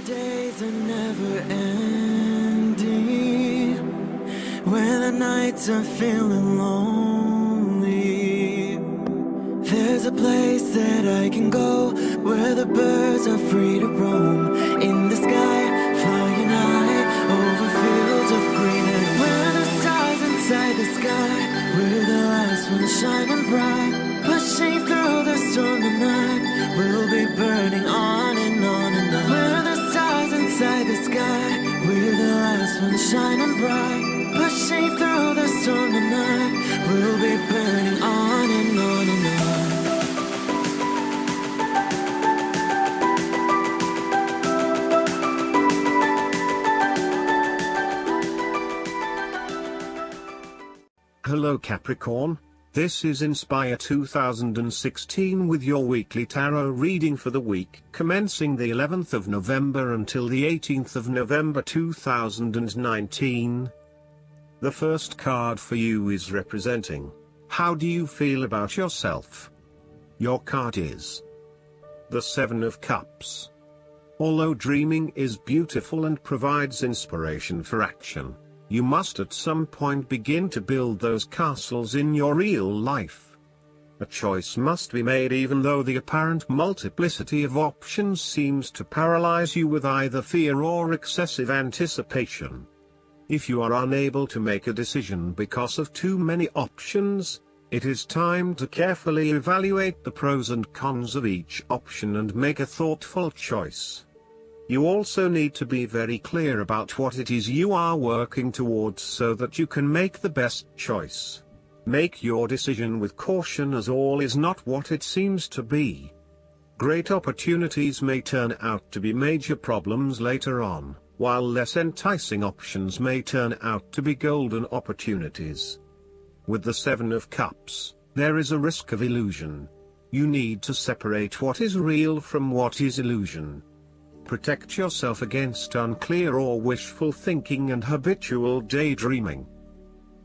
days are never ending, when the nights are feeling lonely, there's a place that I can go, where the birds are free to roam, in the sky, flying high, over fields of green, and where the stars inside the sky, we're the last ones shining bright, pushing through the storm tonight, we'll be burning on and on and on. We're the stars inside the sky, we're the last ones shining bright, pushing through the storm tonight, we'll be burning on and on and on. Hello Capricorn, this is Inspire 2016 with your weekly tarot reading for the week commencing the 11th of November until the 18th of November 2019. The first card for you is representing, how do you feel about yourself? Your card is the Seven of Cups. Although dreaming is beautiful and provides inspiration for action, you must at some point begin to build those castles in your real life. A choice must be made even though the apparent multiplicity of options seems to paralyze you with either fear or excessive anticipation. If you are unable to make a decision because of too many options, it is time to carefully evaluate the pros and cons of each option and make a thoughtful choice. You also need to be very clear about what it is you are working towards so that you can make the best choice. Make your decision with caution, as all is not what it seems to be. Great opportunities may turn out to be major problems later on, while less enticing options may turn out to be golden opportunities. With the Seven of Cups, there is a risk of illusion. You need to separate what is real from what is illusion. Protect yourself against unclear or wishful thinking and habitual daydreaming.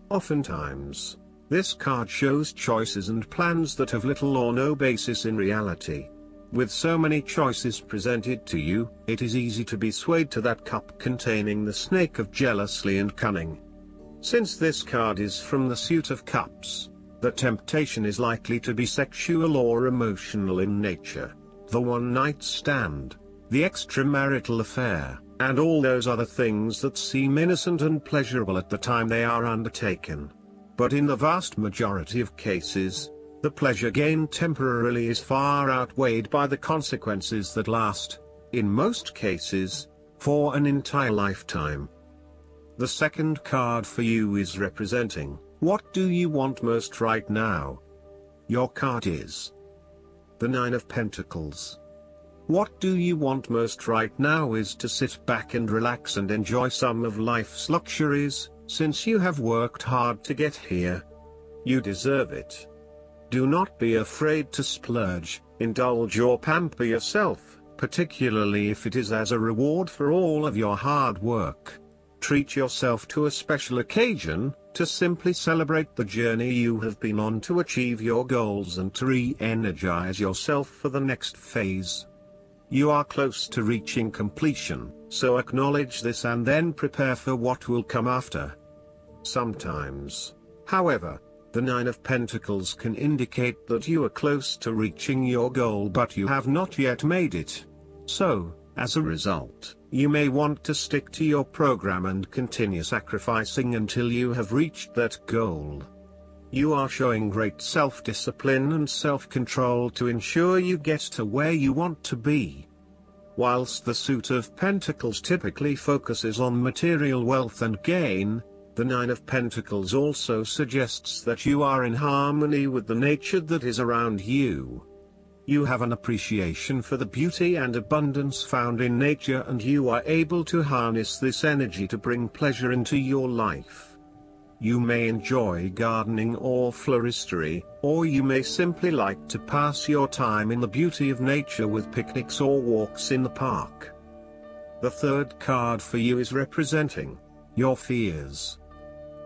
Oftentimes, this card shows choices and plans that have little or no basis in reality. With so many choices presented to you, it is easy to be swayed to that cup containing the snake of jealousy and cunning. Since this card is from the suit of cups, the temptation is likely to be sexual or emotional in nature. The one-night stand, the extramarital affair, and all those other things that seem innocent and pleasurable at the time they are undertaken. But in the vast majority of cases, the pleasure gained temporarily is far outweighed by the consequences that last, in most cases, for an entire lifetime. The second card for you is representing, what do you want most right now? Your card is the Nine of Pentacles. What do you want most right now is to sit back and relax and enjoy some of life's luxuries, since you have worked hard to get here. You deserve it. Do not be afraid to splurge, indulge or pamper yourself, particularly if it is as a reward for all of your hard work. Treat yourself to a special occasion, to simply celebrate the journey you have been on to achieve your goals and to re-energize yourself for the next phase. You are close to reaching completion, so acknowledge this and then prepare for what will come after. Sometimes, however, the Nine of Pentacles can indicate that you are close to reaching your goal but you have not yet made it. So, as a result, you may want to stick to your program and continue sacrificing until you have reached that goal. You are showing great self-discipline and self-control to ensure you get to where you want to be. Whilst the suit of Pentacles typically focuses on material wealth and gain, the Nine of Pentacles also suggests that you are in harmony with the nature that is around you. You have an appreciation for the beauty and abundance found in nature, and you are able to harness this energy to bring pleasure into your life. You may enjoy gardening or floristry, or you may simply like to pass your time in the beauty of nature with picnics or walks in the park. The third card for you is representing your fears.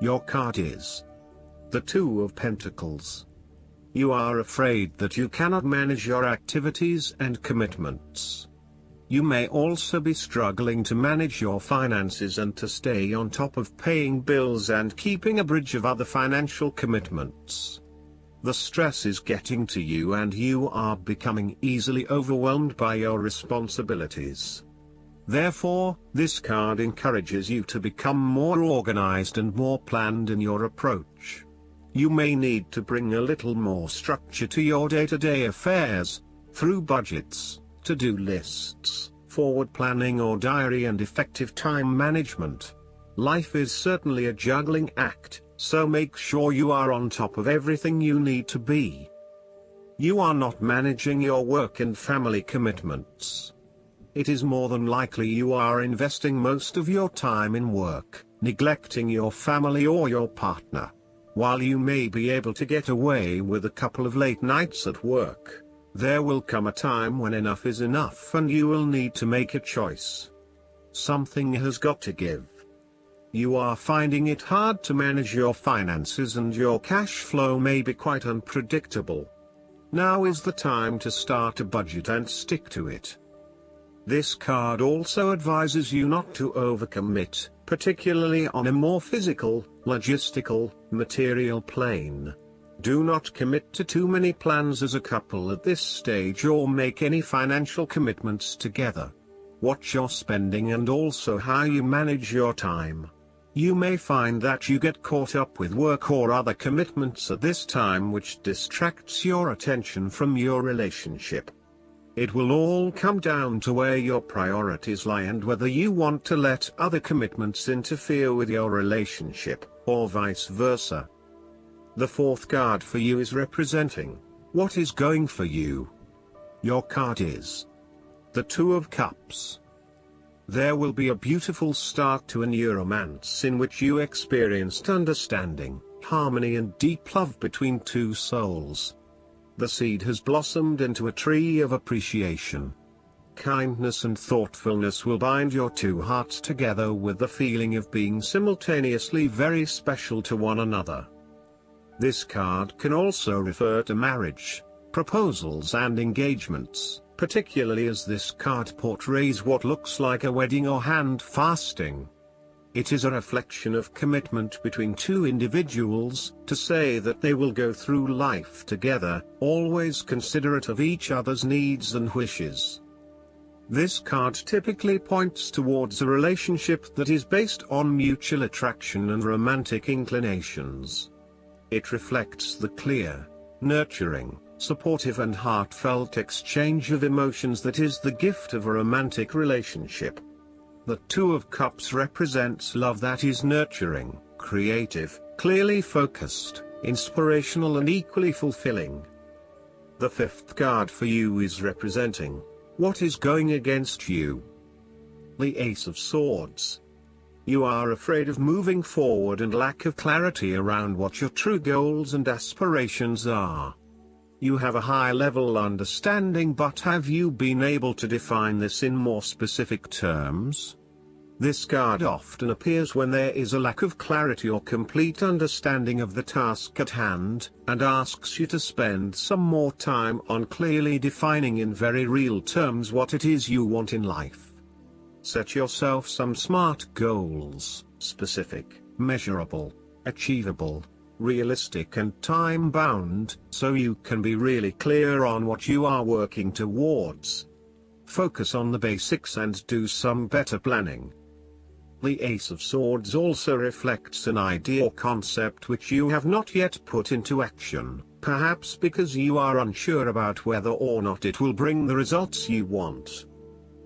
Your card is the Two of Pentacles. You are afraid that you cannot manage your activities and commitments. You may also be struggling to manage your finances and to stay on top of paying bills and keeping a bridge of other financial commitments. The stress is getting to you and you are becoming easily overwhelmed by your responsibilities. Therefore, this card encourages you to become more organized and more planned in your approach. You may need to bring a little more structure to your day-to-day affairs, through budgets, to-do lists, forward planning or diary and effective time management. Life is certainly a juggling act, so make sure you are on top of everything you need to be. You are not managing your work and family commitments. It is more than likely you are investing most of your time in work, neglecting your family or your partner. While you may be able to get away with a couple of late nights at work, there will come a time when enough is enough and you will need to make a choice. Something has got to give. You are finding it hard to manage your finances and your cash flow may be quite unpredictable. Now is the time to start a budget and stick to it. This card also advises you not to overcommit, particularly on a more physical, logistical, material plane. Do not commit to too many plans as a couple at this stage or make any financial commitments together. Watch your spending and also how you manage your time. You may find that you get caught up with work or other commitments at this time which distracts your attention from your relationship. It will all come down to where your priorities lie and whether you want to let other commitments interfere with your relationship, or vice versa. The fourth card for you is representing what is going for you. Your card is the Two of Cups. There will be a beautiful start to a new romance in which you experienced understanding, harmony and deep love between two souls. The seed has blossomed into a tree of appreciation. Kindness and thoughtfulness will bind your two hearts together with the feeling of being simultaneously very special to one another. This card can also refer to marriage, proposals and engagements, particularly as this card portrays what looks like a wedding or hand fasting. It is a reflection of commitment between two individuals, to say that they will go through life together, always considerate of each other's needs and wishes. This card typically points towards a relationship that is based on mutual attraction and romantic inclinations. It reflects the clear, nurturing, supportive and heartfelt exchange of emotions that is the gift of a romantic relationship. The Two of Cups represents love that is nurturing, creative, clearly focused, inspirational and equally fulfilling. The fifth card for you is representing what is going against you. The Ace of Swords. You are afraid of moving forward and lack of clarity around what your true goals and aspirations are. You have a high-level understanding, but have you been able to define this in more specific terms? This card often appears when there is a lack of clarity or complete understanding of the task at hand, and asks you to spend some more time on clearly defining in very real terms what it is you want in life. Set yourself some SMART goals, specific, measurable, achievable, realistic and time-bound, so you can be really clear on what you are working towards. Focus on the basics and do some better planning. The Ace of Swords also reflects an idea or concept which you have not yet put into action, perhaps because you are unsure about whether or not it will bring the results you want.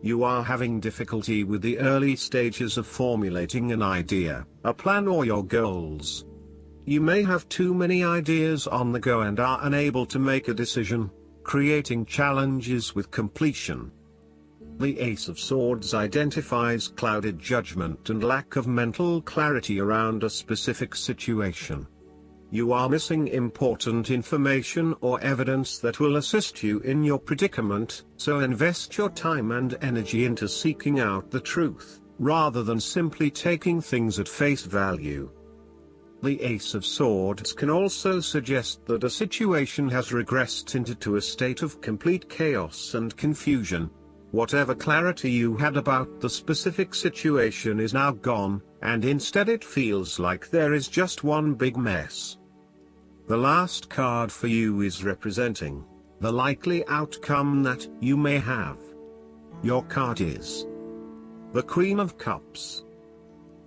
You are having difficulty with the early stages of formulating an idea, a plan or your goals. You may have too many ideas on the go and are unable to make a decision, creating challenges with completion. The Ace of Swords identifies clouded judgment and lack of mental clarity around a specific situation. You are missing important information or evidence that will assist you in your predicament, so invest your time and energy into seeking out the truth, rather than simply taking things at face value. The Ace of Swords can also suggest that a situation has regressed into a state of complete chaos and confusion. Whatever clarity you had about the specific situation is now gone, and instead it feels like there is just one big mess. The last card for you is representing the likely outcome that you may have. Your card is the Queen of Cups.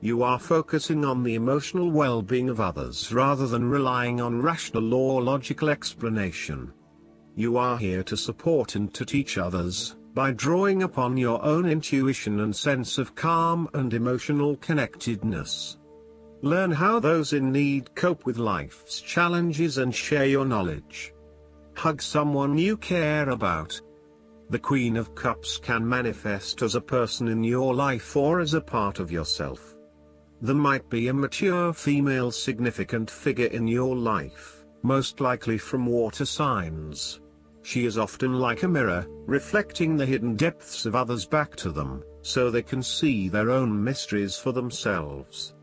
You are focusing on the emotional well-being of others rather than relying on rational or logical explanation. You are here to support and to teach others, by drawing upon your own intuition and sense of calm and emotional connectedness. Learn how those in need cope with life's challenges and share your knowledge. Hug someone you care about. The Queen of Cups can manifest as a person in your life or as a part of yourself. There might be a mature female significant figure in your life, most likely from water signs. She is often like a mirror, reflecting the hidden depths of others back to them, so they can see their own mysteries for themselves.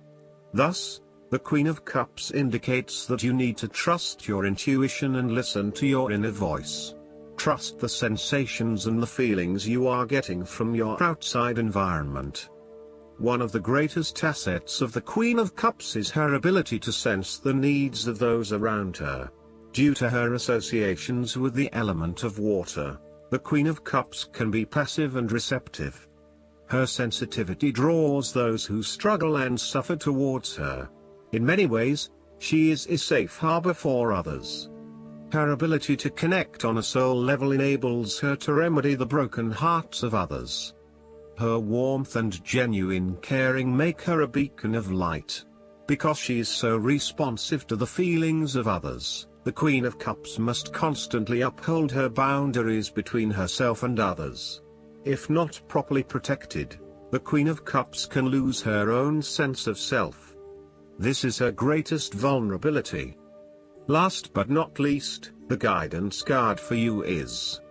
Thus, the Queen of Cups indicates that you need to trust your intuition and listen to your inner voice. Trust the sensations and the feelings you are getting from your outside environment. One of the greatest assets of the Queen of Cups is her ability to sense the needs of those around her. Due to her associations with the element of water, the Queen of Cups can be passive and receptive. Her sensitivity draws those who struggle and suffer towards her. In many ways, she is a safe harbor for others. Her ability to connect on a soul level enables her to remedy the broken hearts of others. Her warmth and genuine caring make her a beacon of light. Because she is so responsive to the feelings of others, the Queen of Cups must constantly uphold her boundaries between herself and others. If not properly protected, the Queen of Cups can lose her own sense of self. This is her greatest vulnerability. Last but not least, the guidance card for you is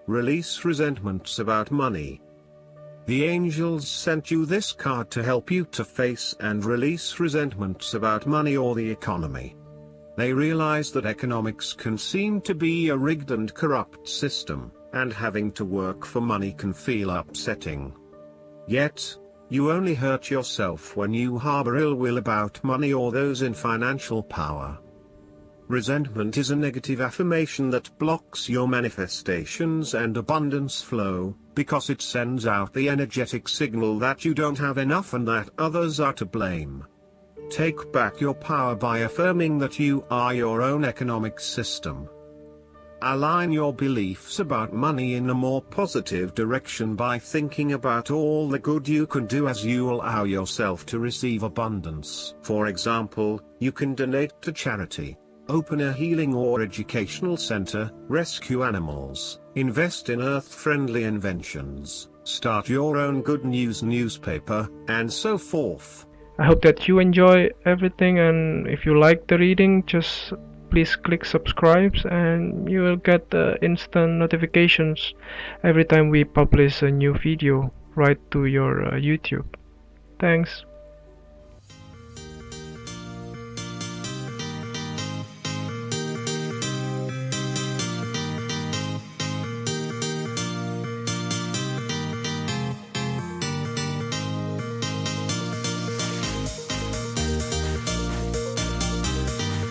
Release Resentments About Money. The angels sent you this card to help you to face and release resentments about money or the economy. They realize that economics can seem to be a rigged and corrupt system, and having to work for money can feel upsetting. Yet, you only hurt yourself when you harbor ill will about money or those in financial power. Resentment is a negative affirmation that blocks your manifestations and abundance flow, because it sends out the energetic signal that you don't have enough and that others are to blame. Take back your power by affirming that you are your own economic system. Align your beliefs about money in a more positive direction by thinking about all the good you can do as you allow yourself to receive abundance. For example, you can donate to charity, open a healing or educational center, rescue animals, invest in earth-friendly inventions, start your own good news newspaper, and so forth. I hope that you enjoy everything, and if you like the reading, just please click subscribe and you will get instant notifications every time we publish a new video right to your YouTube. Thanks.